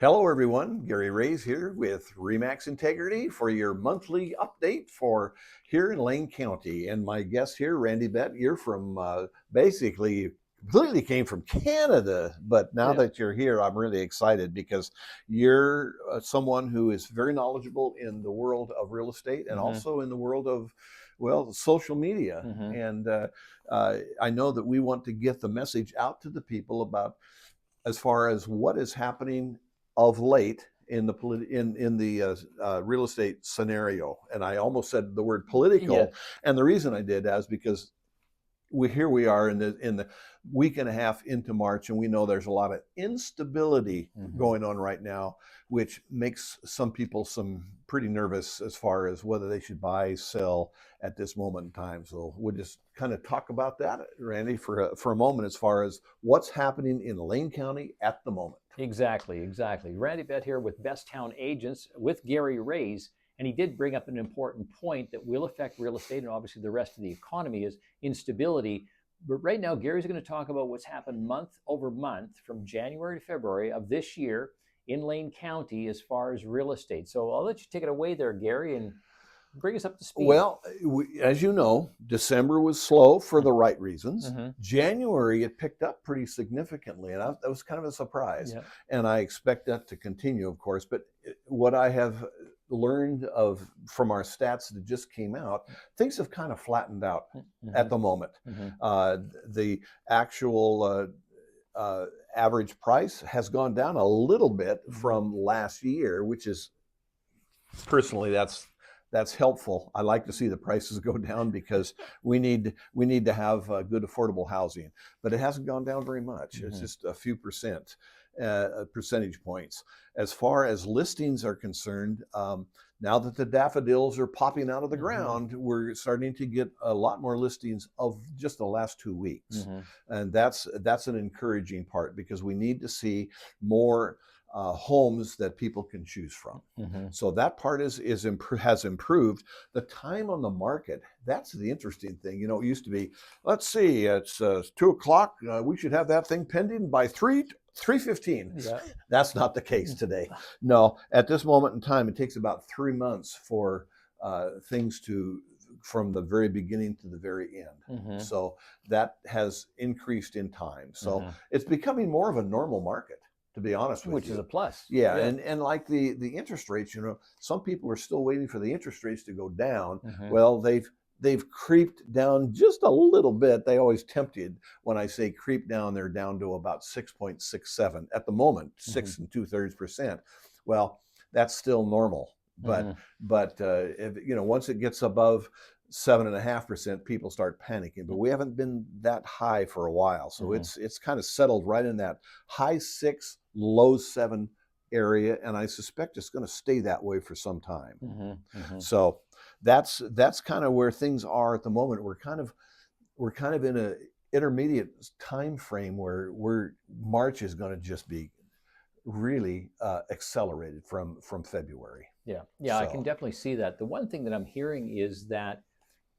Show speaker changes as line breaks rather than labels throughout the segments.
Hello, everyone. Gary Raze here with Remax Integrity for your monthly update for here in Lane County. And my guest here, Randy Bett, you're from basically completely came from Canada, but now that you're here, I'm really excited because you're someone who is very knowledgeable in the world of real estate and also in the world of, well, social media. And I know that we want to get the message out to the people about as far as what is happening of late in the real estate scenario. And I almost said the word political, and the reason I did that is because here we are in the week and a half into March, and we know there's a lot of instability going on right now, which makes some people pretty nervous as far as whether they should buy, sell at this moment in time. So we'll just kind of talk about that, Randy, for a moment as far as what's happening in Lane County at the moment.
Exactly. Randy Bett here with Best Town Agents with Gary Raze. And he did bring up an important point that will affect real estate and obviously the rest of the economy is instability. But right now, Gary's going to talk about what's happened month over month from January to February of this year in Lane County as far as real estate. So I'll let you take it away there, Gary, and bring us up to speed.
Well, as you know, December was slow for the right reasons. January, it picked up pretty significantly, and that was kind of a surprise. And I expect that to continue, of course. But what I have learned from our stats that just came out, things have kind of flattened out at the moment. The actual average price has gone down a little bit from last year, which is personally that's helpful. I like to see the prices go down because we need to have good affordable housing, but it hasn't gone down very much. It's just a few percentage points. As far as listings are concerned, now that the daffodils are popping out of the ground, we're starting to get a lot more listings of just the last 2 weeks, and that's an encouraging part because we need to see more homes that people can choose from. So that part has improved. The time on the market, that's the interesting thing. You know, it used to be, let's see, it's 2 o'clock. We should have that thing pending by 3:15. That's not the case today. No, at this moment in time, it takes about 3 months for things from the very beginning to the very end. So that has increased in time. So it's becoming more of a normal market, to be honest with you.
Which is a plus.
Yeah. And like the interest rates, you know, some people are still waiting for the interest rates to go down. Well, they've creeped down just a little bit. They always tempt you. When I say creep down, they're down to about 6.67 at the moment, 6 2/3%. Well, that's still normal. But if, you know, once it gets above 7.5%, people start panicking. But we haven't been that high for a while, so it's kind of settled right in that high 6, low 7 area, and I suspect it's going to stay that way for some time. So that's kind of where things are at the moment. We're kind of in a intermediate time frame where March is going to just be really accelerated from February.
Yeah, so I can definitely see that. The one thing that I'm hearing is that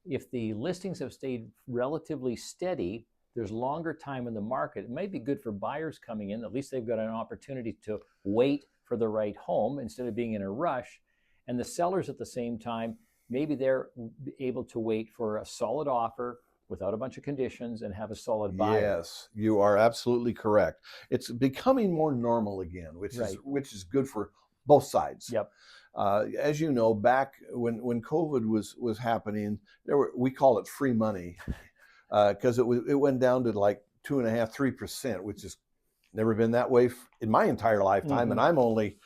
if the listings have stayed relatively steady, there's longer time in the market. It may be good for buyers coming in. At least they've got an opportunity to wait for the right home instead of being in a rush. And the sellers at the same time, maybe they're able to wait for a solid offer without a bunch of conditions and have a solid buyer.
Yes, you are absolutely correct. It's becoming more normal again, which is good for both sides. As you know, back when COVID was happening, we call it free money because it went down to like 2.5%, 3%, which has never been that way in my entire lifetime, and I'm only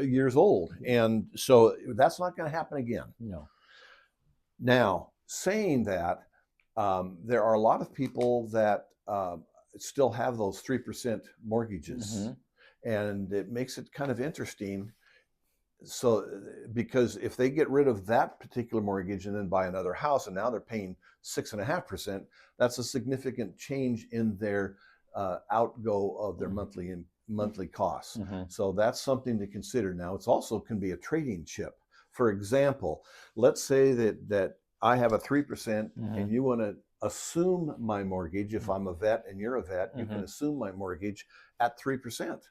years old, and so that's not going to happen again.
No.
Now, saying that, there are a lot of people that still have those 3% mortgages, and it makes it kind of interesting. So, because if they get rid of that particular mortgage and then buy another house, and now they're paying 6.5%, that's a significant change in their outgo of their monthly costs. So that's something to consider. Now, it's also can be a trading chip. For example, let's say that I have a 3% and you want to assume my mortgage. If I'm a vet and you're a vet, you can assume my mortgage at 3%.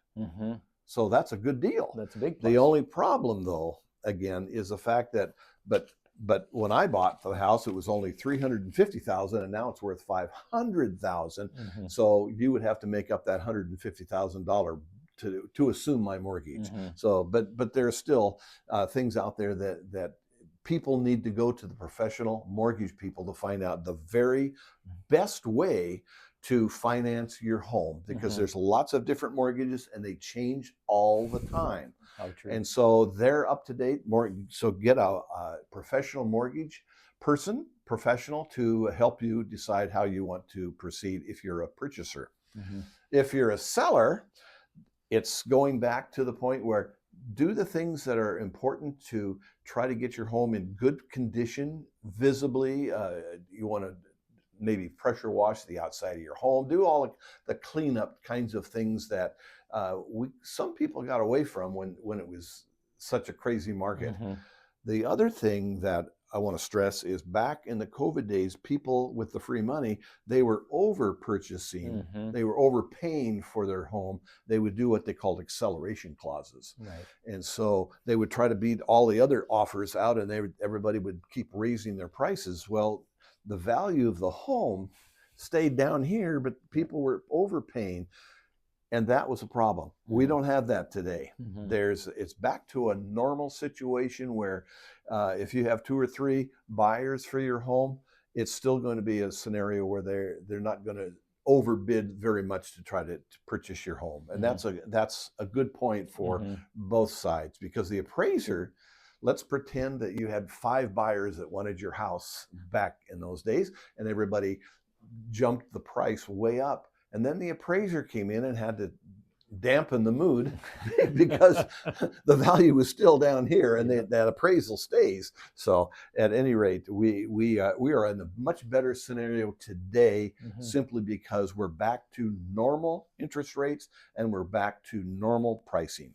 So that's a good deal.
That's a big plus.
The only problem, though, again, is the fact that, but when I bought the house, it was only $350,000, and now it's worth $500,000. So you would have to make up that $150,000 to assume my mortgage. So, but there's still things out there that people need to go to the professional mortgage people to find out the very best way to finance your home, because there's lots of different mortgages and they change all the time.
How true.
And so they're up to date. So get a professional mortgage professional to help you decide how you want to proceed if you're a purchaser. If you're a seller, it's going back to the point where do the things that are important to try to get your home in good condition, visibly. You want to maybe pressure wash the outside of your home, do all the cleanup kinds of things that some people got away from when it was such a crazy market. The other thing that I want to stress is back in the COVID days, people with the free money, they were over purchasing, they were overpaying for their home. They would do what they called acceleration clauses. And so they would try to beat all the other offers out, and everybody would keep raising their prices. Well, the value of the home stayed down here, but people were overpaying. And that was a problem. We don't have that today. It's back to a normal situation where if you have 2 or 3 buyers for your home, it's still going to be a scenario where they're not going to overbid very much to try to purchase your home. And that's a good point for both sides, because the appraiser, let's pretend that you had 5 buyers that wanted your house back in those days, and everybody jumped the price way up. And then the appraiser came in and had to dampen the mood because the value was still down here, and that appraisal stays. So at any rate, we are in a much better scenario today, simply because we're back to normal interest rates and we're back to normal pricing.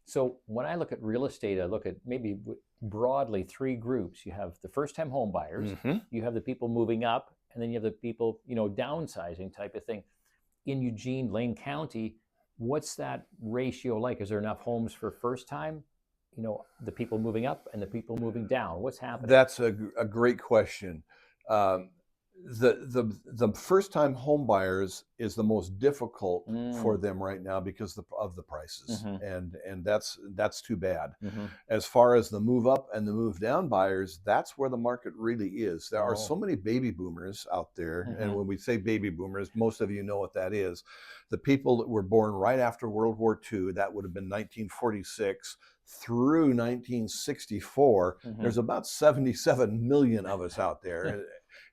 So when I look at real estate, I look at maybe broadly 3 groups. You have the first-time home buyers, you have the people moving up, and then you have the people, downsizing type of thing. In Eugene, Lane County, what's that ratio like? Is there enough homes for first time, the people moving up and the people moving down? What's happening?
That's a great question. The first-time home buyers is the most difficult for them right now because of the prices, and that's too bad. As far as the move up and the move down buyers, that's where the market really is. There are so many baby boomers out there, and when we say baby boomers, most of you know what that is. The people that were born right after World War II, that would have been 1946 through 1964. There's about 77 million of us out there.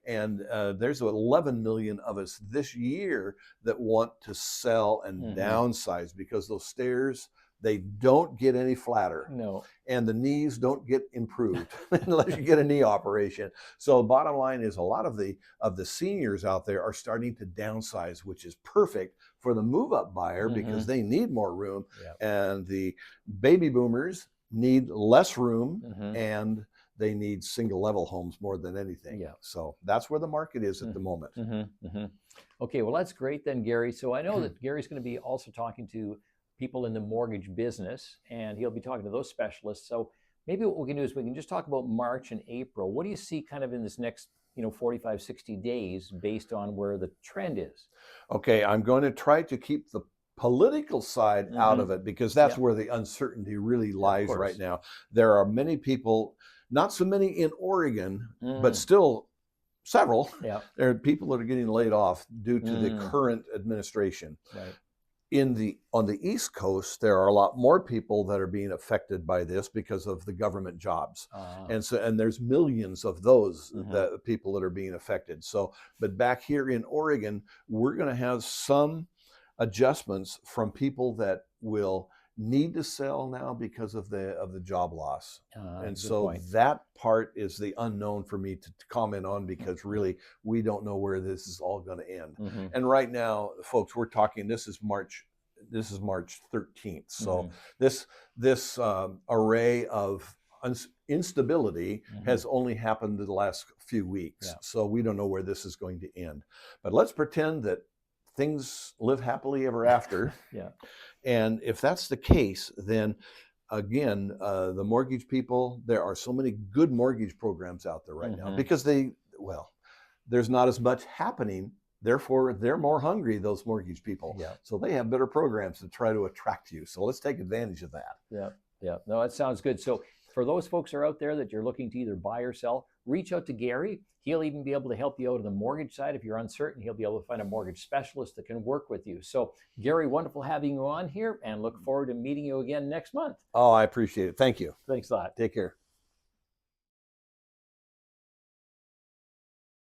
And there's 11 million of us this year that want to sell and downsize, because those stairs, they don't get any flatter.
No.
And the knees don't get improved unless you get a knee operation. So bottom line is, a lot of the seniors out there are starting to downsize, which is perfect for the move-up buyer because they need more room. And the baby boomers need less room, and they need single level homes more than anything. So that's where the market is at the moment.
Okay, well, that's great then, Gary. So I know that Gary's going to be also talking to people in the mortgage business, and he'll be talking to those specialists. So maybe what we can do is we can just talk about March and April. What do you see kind of in this next 45, 60 days based on where the trend is? Okay,
I'm going to try to keep the political side out of it, because that's where the uncertainty really lies right now. There are many people, not so many in Oregon, but still several. There are people that are getting laid off due to the current administration. On the East Coast, there are a lot more people that are being affected by this because of the government jobs, and there's millions of those people that are being affected. So, but back here in Oregon, we're going to have some adjustments from people that will need to sell now because of the job loss. And so that part is the unknown for me to comment on, because really we don't know where this is all going to end. And right now, folks, we're talking, this is March 13th. So this array of instability has only happened in the last few weeks. So we don't know where this is going to end. But let's pretend that things live happily ever after.
Yeah.
And if that's the case, then again, the mortgage people, there are so many good mortgage programs out there right now because there's not as much happening. Therefore, they're more hungry, those mortgage people.
Yeah.
So they have better programs to try to attract you. So let's take advantage of that.
Yeah. Yeah. No, that sounds good. So for those folks who are out there that you're looking to either buy or sell, reach out to Gary. He'll even be able to help you out on the mortgage side. If you're uncertain, he'll be able to find a mortgage specialist that can work with you. So Gary, wonderful having you on here, and look forward to meeting you again next month.
Oh, I appreciate it. Thank you.
Thanks a lot.
Take care.